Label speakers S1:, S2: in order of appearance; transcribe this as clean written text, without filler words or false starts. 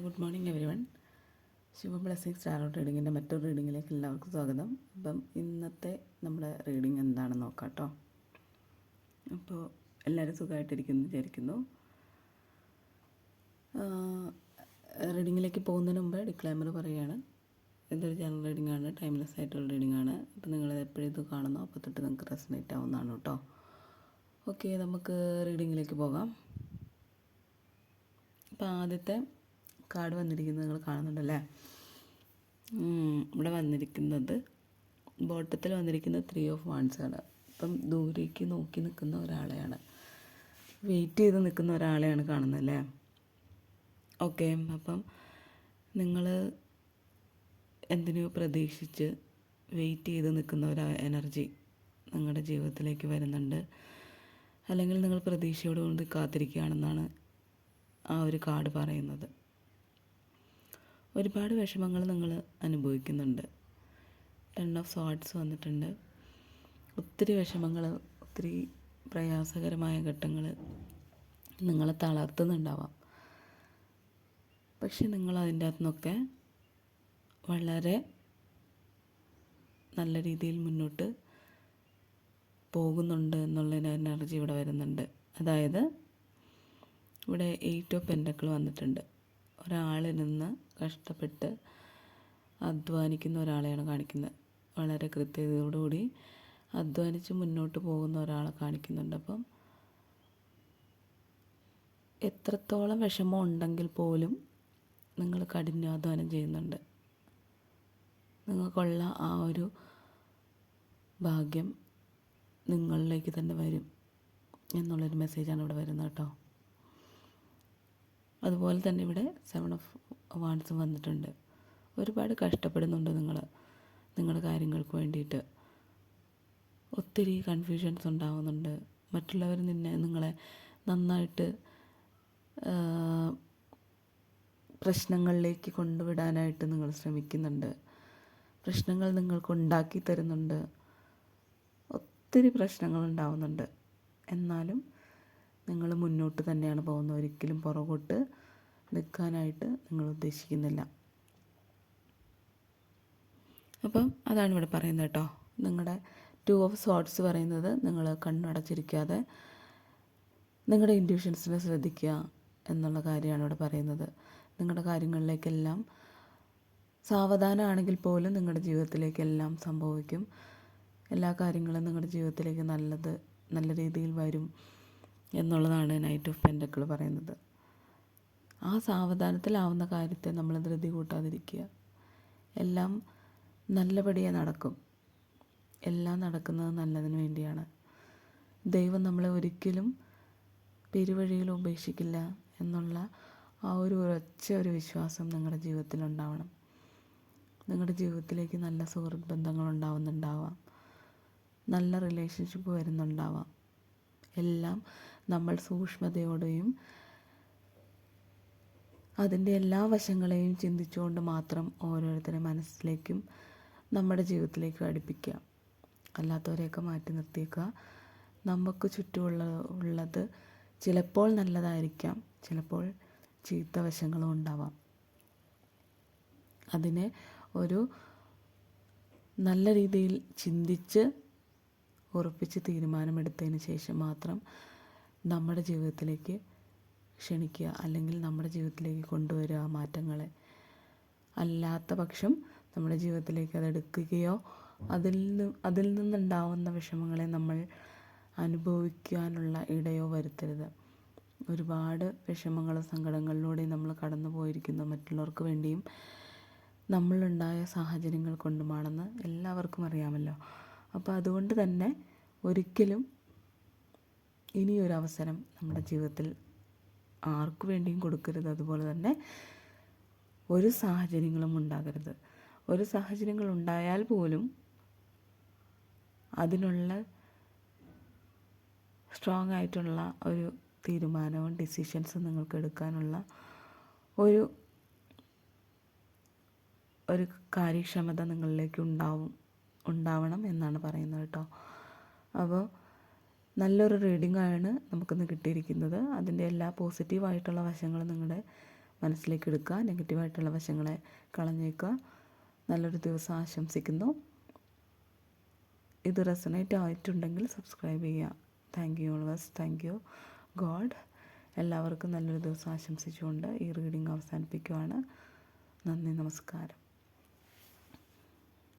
S1: Good morning everyone. Shubha blessings tarot റീഡിങ്ങിൻ്റെ മറ്റൊരു റീഡിങ്ങിലേക്ക് എല്ലാവർക്കും സ്വാഗതം. അപ്പം ഇന്നത്തെ നമ്മുടെ റീഡിങ് എന്താണെന്ന് നോക്കാം കേട്ടോ. അപ്പോൾ എല്ലാവരും സുഖമായിട്ടിരിക്കുന്നു വിചാരിക്കുന്നു. റീഡിങ്ങിലേക്ക് പോകുന്നതിന് മുമ്പ് ഡിക്ലൈമർ പറയുകയാണ്, ഇതൊരു ജനറൽ റീഡിംഗ് ആണ്, ടൈംലെസ് ആയിട്ടുള്ള റീഡിംഗ് ആണ്. അപ്പോൾ നിങ്ങൾ എപ്പോഴും ഇത് കാണുന്നോ അപ്പോൾ തൊട്ട് നിങ്ങൾക്ക് റെസനേറ്റ് ആവുന്നതാണ് കേട്ടോ. ഓക്കെ, നമുക്ക് റീഡിങ്ങിലേക്ക് പോകാം. അപ്പോൾ ആദ്യത്തെ കാർഡ് വന്നിരിക്കുന്നത് നിങ്ങൾ കാണുന്നുണ്ടല്ലേ. ഇവിടെ വന്നിരിക്കുന്നത് ബോട്ടത്തിൽ വന്നിരിക്കുന്നത് 3 ഓഫ് വാൻഡ്സ് ആണ്. അപ്പം ദൂരേക്ക് നോക്കി നിൽക്കുന്ന ഒരാളെയാണ്, വെയിറ്റ് ചെയ്ത് നിൽക്കുന്ന ഒരാളെയാണ് കാണുന്നതല്ലേ. ഓക്കെ, അപ്പം നിങ്ങൾ എന്തിനെയോ പ്രതീക്ഷിച്ച് വെയിറ്റ് ചെയ്ത് നിൽക്കുന്ന ഒരു എനർജി നിങ്ങളുടെ ജീവിതത്തിലേക്ക് വരുന്നുണ്ട്, അല്ലെങ്കിൽ നിങ്ങൾ പ്രതീക്ഷയോടുകൂടി കാത്തിരിക്കുകയാണെന്നാണ് ആ ഒരു കാർഡ് പറയുന്നത്. ഒരുപാട് വിഷമങ്ങൾ നിങ്ങൾ അനുഭവിക്കുന്നുണ്ട്. 10 ഓഫ് സോർഡ്സ് വന്നിട്ടുണ്ട്. ഒത്തിരി വിഷമങ്ങൾ, ഒത്തിരി പ്രയാസകരമായ ഘട്ടങ്ങൾ നിങ്ങളെ തളർത്തുന്നുണ്ടാവാം. പക്ഷെ നിങ്ങൾ അതിൻ്റെ അകത്തു നിന്നൊക്കെ വളരെ നല്ല രീതിയിൽ മുന്നോട്ട് പോകുന്നുണ്ട് എന്നുള്ള എനർജി ഇവിടെ വരുന്നുണ്ട്. അതായത് ഇവിടെ 8 ഓഫ് പെൻറ്റക്കിൾ വന്നിട്ടുണ്ട്. ഒരാളിരുന്ന് കഷ്ടപ്പെട്ട് അധ്വാനിക്കുന്ന ഒരാളെയാണ് കാണിക്കുന്നത്. വളരെ കൃത്യതയോടുകൂടി അധ്വാനിച്ച് മുന്നോട്ട് പോകുന്ന ഒരാളെ കാണിക്കുന്നുണ്ട്. അപ്പം എത്രത്തോളം വിഷമം ഉണ്ടെങ്കിൽ പോലും നിങ്ങൾ കഠിനാധ്വാനം ചെയ്യുന്നുണ്ട്. നിങ്ങൾക്കുള്ള ആ ഒരു ഭാഗ്യം നിങ്ങളിലേക്ക് തന്നെ വരും എന്നുള്ളൊരു മെസ്സേജാണ് ഇവിടെ വരുന്നത് കേട്ടോ. അതുപോലെ തന്നെ ഇവിടെ 7 ഓഫ് വാൻഡ്സും വന്നിട്ടുണ്ട്. ഒരുപാട് കഷ്ടപ്പെടുന്നുണ്ട് നിങ്ങളുടെ കാര്യങ്ങൾക്ക് വേണ്ടിയിട്ട്. ഒത്തിരി കൺഫ്യൂഷൻസ് ഉണ്ടാകുന്നുണ്ട്. മറ്റുള്ളവർ നിങ്ങളെ നന്നായിട്ട് പ്രശ്നങ്ങളിലേക്ക് കൊണ്ടുവിടാനായിട്ട് നിങ്ങൾ ശ്രമിക്കുന്നുണ്ട്. പ്രശ്നങ്ങൾ നിങ്ങൾക്ക് ഉണ്ടാക്കി തരുന്നുണ്ട്. ഒത്തിരി പ്രശ്നങ്ങൾ ഉണ്ടാവുന്നുണ്ട്. എന്നാലും നിങ്ങൾ മുന്നോട്ട് തന്നെയാണ് പോകുന്നത്. ഒരിക്കലും പുറകോട്ട് നിൽക്കാനായിട്ട് നിങ്ങൾ ഉദ്ദേശിക്കുന്നില്ല. അപ്പം അതാണ് ഇവിടെ പറയുന്നത് കേട്ടോ. നിങ്ങളുടെ 2 ഓഫ് സോർഡ്സ് പറയുന്നത് നിങ്ങൾ കണ്ണടച്ചിരിക്കാതെ നിങ്ങളുടെ ഇൻറ്റ്യൂഷൻസിനെ ശ്രദ്ധിക്കുക എന്നുള്ള കാര്യമാണ് ഇവിടെ പറയുന്നത്. നിങ്ങളുടെ കാര്യങ്ങളിലേക്കെല്ലാം സാവധാനമാണെങ്കിൽ പോലും നിങ്ങളുടെ ജീവിതത്തിലേക്കെല്ലാം സംഭവിക്കും. എല്ലാ കാര്യങ്ങളും നിങ്ങളുടെ ജീവിതത്തിലേക്ക് നല്ല രീതിയിൽ വരും എന്നുള്ളതാണ് നൈറ്റ് ഓഫ് പെൻറ്റക്കിൾ പറയുന്നത്. ആ സാവധാനത്തിലാവുന്ന കാര്യത്തെ നമ്മൾ ധൃതി കൂട്ടാതിരിക്കുക. എല്ലാം നല്ലപടിയെ നടക്കും. എല്ലാം നടക്കുന്നത് നല്ലതിന് വേണ്ടിയാണ്. ദൈവം നമ്മളെ ഒരിക്കലും പെരുവഴിയിൽ ഉപേക്ഷിക്കില്ല എന്നുള്ള ആ ഒരു വിശ്വാസം നിങ്ങളുടെ ജീവിതത്തിൽ ഉണ്ടാവണം. നിങ്ങളുടെ ജീവിതത്തിലേക്ക് നല്ല സുഹൃത്ത് ബന്ധങ്ങൾ ഉണ്ടാവുന്നുണ്ടാവാം, നല്ല റിലേഷൻഷിപ്പ് വരുന്നുണ്ടാവാം. എല്ലാം നമ്മൾ സൂക്ഷ്മതയോടെയും അതിൻ്റെ എല്ലാ വശങ്ങളെയും ചിന്തിച്ചുകൊണ്ട് മാത്രം ഓരോരുത്തരുടെ മനസ്സിലേക്കും നമ്മുടെ ജീവിതത്തിലേക്കും അടുപ്പിക്കുക. അല്ലാത്തവരെയൊക്കെ മാറ്റി നിർത്തിയേക്കുക. നമുക്ക് ചുറ്റുമുള്ളത് ചിലപ്പോൾ നല്ലതായിരിക്കാം, ചിലപ്പോൾ ചീത്ത വശങ്ങളും ഉണ്ടാവാം. അതിനെ ഒരു നല്ല രീതിയിൽ ചിന്തിച്ച് ഉറപ്പിച്ച് തീരുമാനമെടുത്തതിന് ശേഷം മാത്രം നമ്മുടെ ജീവിതത്തിലേക്ക് ക്ഷണിക്കുക, അല്ലെങ്കിൽ നമ്മുടെ ജീവിതത്തിലേക്ക് കൊണ്ടുവരിക ആ മാറ്റങ്ങളെ. അല്ലാത്ത പക്ഷം നമ്മുടെ ജീവിതത്തിലേക്ക് അതെടുക്കുകയോ അതിൽ നിന്നുണ്ടാവുന്ന വിഷമങ്ങളെ നമ്മൾ അനുഭവിക്കാനുള്ള ഇടയോ വരുത്തരുത്. ഒരുപാട് വിഷമങ്ങളും സങ്കടങ്ങളിലൂടെയും നമ്മൾ കടന്നു പോയിരിക്കുന്ന മറ്റുള്ളവർക്ക് വേണ്ടിയും നമ്മളുണ്ടായ സാഹചര്യങ്ങൾ കൊണ്ടുമാണെന്ന് എല്ലാവർക്കും അറിയാമല്ലോ. അപ്പോൾ അതുകൊണ്ട് തന്നെ ഒരിക്കലും ഇനിയൊരവസരം നമ്മുടെ ജീവിതത്തിൽ ആർക്കു വേണ്ടിയും കൊടുക്കരുത്. അതുപോലെ തന്നെ ഒരു സാഹചര്യങ്ങളും ഉണ്ടാകരുത്. ഒരു സാഹചര്യങ്ങൾ ഉണ്ടായാൽ പോലും അതിനുള്ള സ്ട്രോങ് ആയിട്ടുള്ള ഒരു തീരുമാനവും ഡിസിഷൻസും നിങ്ങൾക്ക് എടുക്കാനുള്ള ഒരു കാര്യക്ഷമത നിങ്ങളിലേക്ക് ഉണ്ടാവണം എന്നാണ് പറയുന്നത് കേട്ടോ. അപ്പോൾ നല്ലൊരു റീഡിംഗ് ആണ് നമുക്കിന്ന് കിട്ടിയിരിക്കുന്നത്. അതിൻ്റെ എല്ലാ പോസിറ്റീവായിട്ടുള്ള വശങ്ങളും നിങ്ങളുടെ മനസ്സിലേക്ക് എടുക്കുക, നെഗറ്റീവായിട്ടുള്ള വശങ്ങളെ കളഞ്ഞേക്കുക. നല്ലൊരു ദിവസം ആശംസിക്കുന്നു. ഇത് റെസണേറ്റ് ആയിട്ടുണ്ടെങ്കിൽ സബ്സ്ക്രൈബ് ചെയ്യുക. Thank you always. Thank you God. എല്ലാവർക്കും നല്ലൊരു ദിവസം ആശംസിച്ചുകൊണ്ട് ഈ റീഡിംഗ് അവസാനിപ്പിക്കുവാണ്. നന്ദി, നമസ്കാരം.